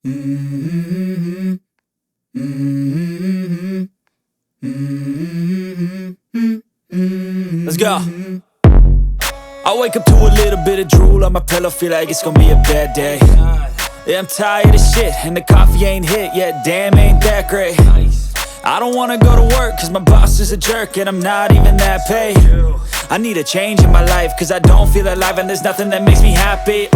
Mm-hmm. Mm-hmm. Mm-hmm. Let's go. I wake up to a little bit of drool on my pillow, feel like it's gonna be a bad day. Yeah, I'm tired of shit, and the coffee ain't hit yet, damn ain't that great. I don't wanna go to work, cause my boss is a jerk, and I'm not even that paid. I need a change in my life, cause I don't feel alive, and there's nothing that makes me happy.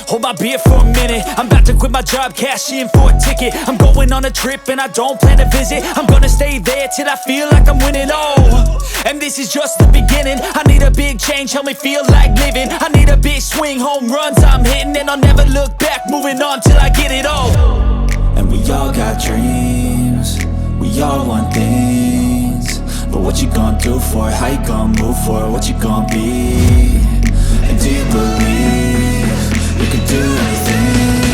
Hold my beer for a minute, I'm about to quit my job, cash in for a ticket. I'm going on a trip and I don't plan to visit. I'm gonna stay there till I feel like I'm winning, and this is just the beginning. I need a big change, help me feel like living. I need a big swing, home runs I'm hitting, and I'll never look back, moving on till I get it all. And we all got dreams, we all want things, but what you gonna do for it? How you gonna move for it? What you gonna be? And do you believe you can do anything?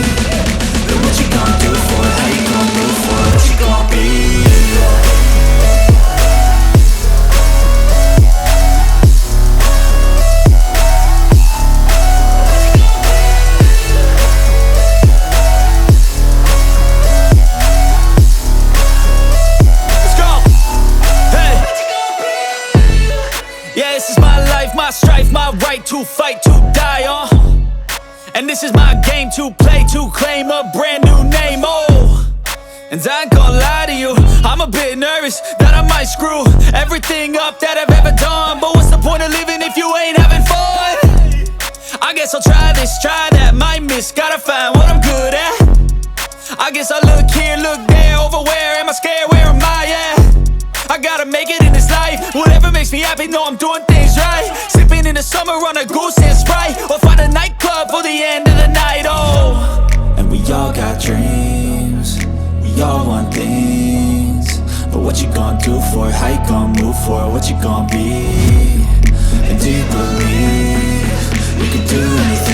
But what you gonna do for it? How you gonna move for it? What you gonna be? My strife, my right to fight, to die on. And this is my game to play, to claim a brand new name, And I ain't gonna lie to you, I'm a bit nervous that I might screw everything up that I've ever done. But what's the point of living if you ain't having fun? I guess I'll try this, try that, might miss, gotta find what I'm good at. I guess I look here, look there, over where am I scared, where am I at? I gotta make it in this life, whatever makes me happy, know I'm doing things right. Sipping in the summer on a goose and Sprite, or find a nightclub for the end of the night, And we all got dreams, we all want things, but what you gonna do for it? How you gonna move for it? What you gonna be?